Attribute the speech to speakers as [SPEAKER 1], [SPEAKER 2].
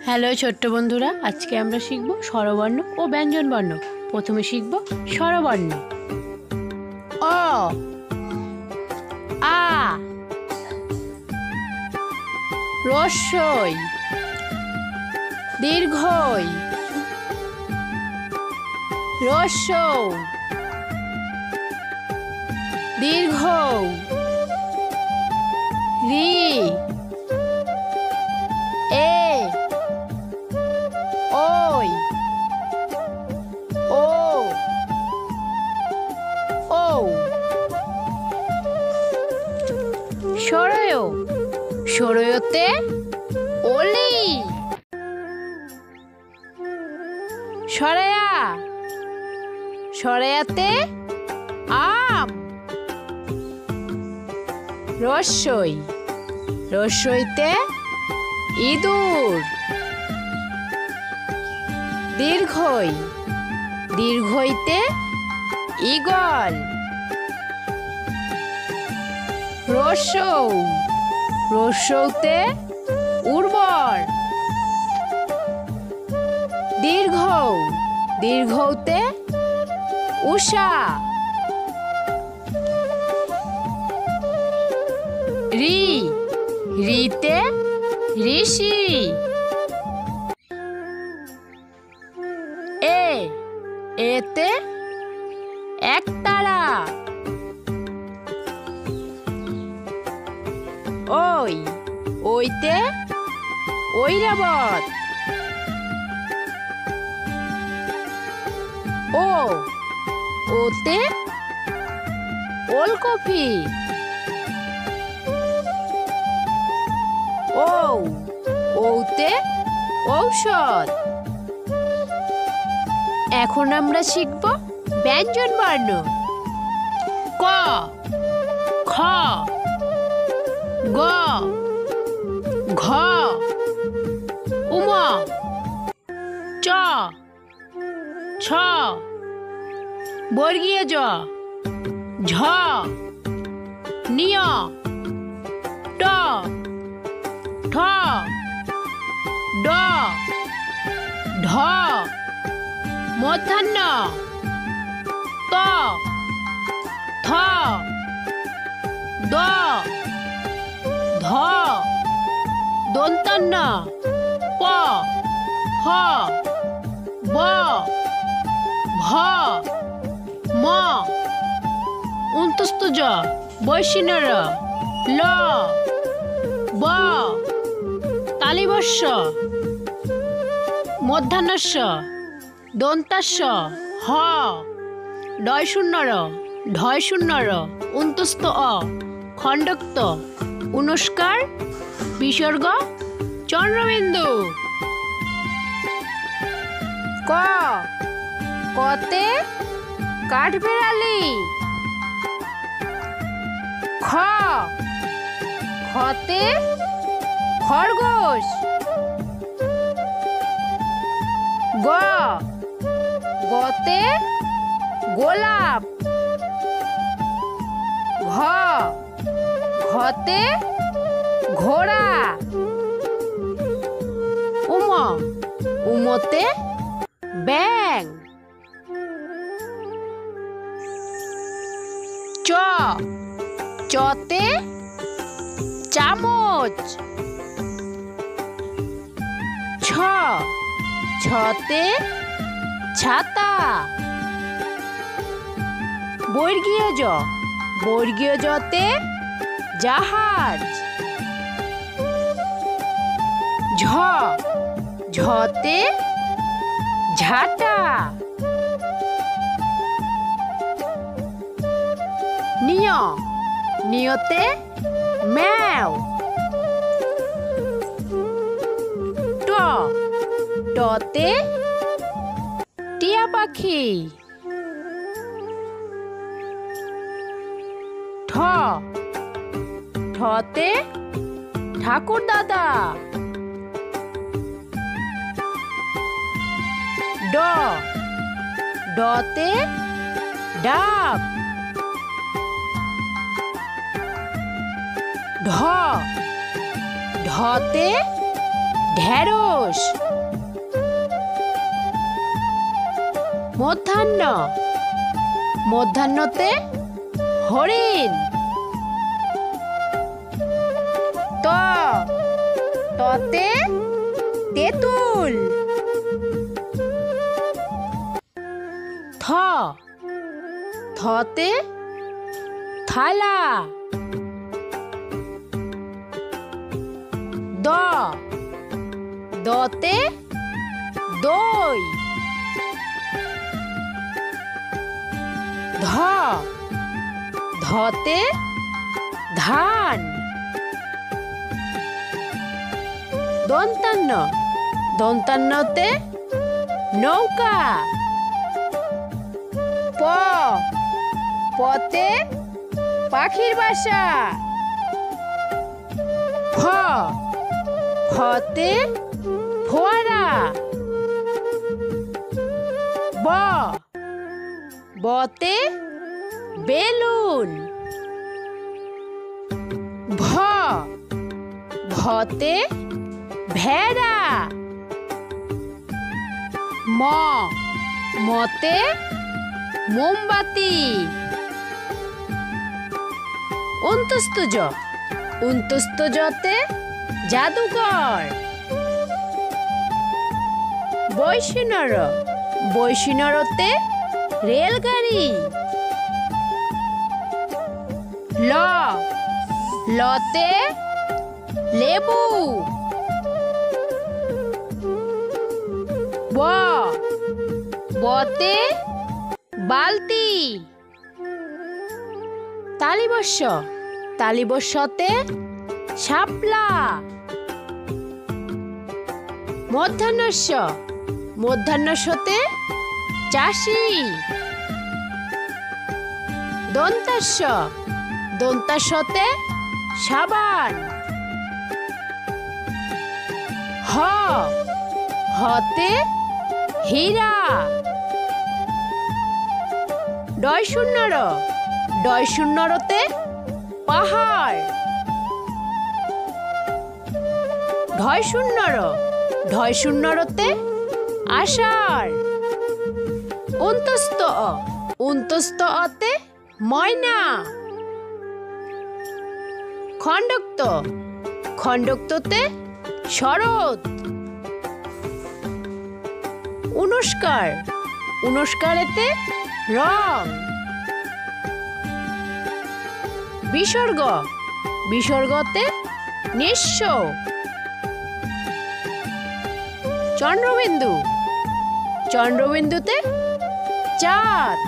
[SPEAKER 1] Hello ছোট্ট বন্ধুরা, আজকে আমরা শিখব স্বরবর্ণ ও ব্যঞ্জনবর্ণ। প্রথমে শিখব স্বরবর্ণ। অ, আ, হ্রস্বই, দীর্ঘই, হ্রস্ব, দীর্ঘ, রি, এ, ওই, ও, ও। সরয়, সরয়তে ওলি। সরায়া, সরায়াতে আম। রস্বই, রস্বইতে ইঁদুর। দীর্ঘই, দীর্ঘইতে ঈগল। হ্রস্বউ, হ্রস্বউতে উর্বর। দীর্ঘউ, দীর্ঘউতে উষা। রি, রিতে ঋষি। এ, এতে একতারা। ওই, ওইতে ঐরাবত। ও, ওতে ওলকপি। ও, ওতে ঔষধ। এখন আমরা শিখব ব্যঞ্জনবর্ণ। ক, খ, গ, ঘ, উম, চ, ছ, বর্গীয় জ, ঝ, নিয়, ট, ঠ, ড, ঢ, মূর্ধন্য, ত, থ, দ, ধ, দন্তন্য, প, হ, ব, ভ, ম, অন্তস্থ জ, বৈশিন্যর, ল, ব, তালিবস্য, মূর্ধন্যস্য, দন্তাস্য, হ, ডয়শূন্যর, ঢয়শূন্যর, অন্তস্থ অ, খণ্ডক্ত, অনুস্কার, বিসর্গ, চন্দ্রবিন্দু। ক, কতে কাঠবিড়ালি। খ, খতে খরগোশ। গ, গতে গোলাপ। ঘ, ঘতে ঘোড়া। উম, উমতে ব্যাঙ। চ, চতে চামচ। ছ, ছতে ছাতা। বর্গীয় জ, বর্গীয় জতে জাহাজ। ঝ, ঝতে ঝাঁটা। নিয়, নিয়তে ম্যাও। ট, টতে টিয়া পাখি। ঠ, ঠতে ঠাকুর দাদা। ড, ডতে ডাব। ঢ, ঢতে ঢেঁড়স। মধ্যাহ্ন, মধ্যাহ্নতে হরিণ। ততে তেঁতুল। থতে থালা। দতে দই। ধতে ধান। দন্তান্ন, দন্তান্নতে নৌকা। পতে পাখির বাসা। ফতে ফোয়ারা। বতে বেলুন। ভতে ভেড়া। মতে মোমবাতি। উন্তস্তজতে জাদুঘর। বৈষ্ণরতে রেলগাড়ি। লতে লেবু। বতে বালতি। তালিবস্য, তালিবস্যতে শাপলা। মধ্যাহ্নস্য, মধ্যাহ্নস্যতে চাষি। দন্তাস্য, দন্তাস্যতে সাবান। হতে হীরা। ডয়শূন্যর, ডয়শূন্যরতে পাহাড়। ঢয়শূন্যর, ঢয়শূন্যরতে আষাঢ়। অতে ময়না। খণ্ডক্ততে শরৎ। উনস্কারেতে রং। বিসর্গতে নিঃস্ব। চন্দ্রবিন্দুতে চাঁদ।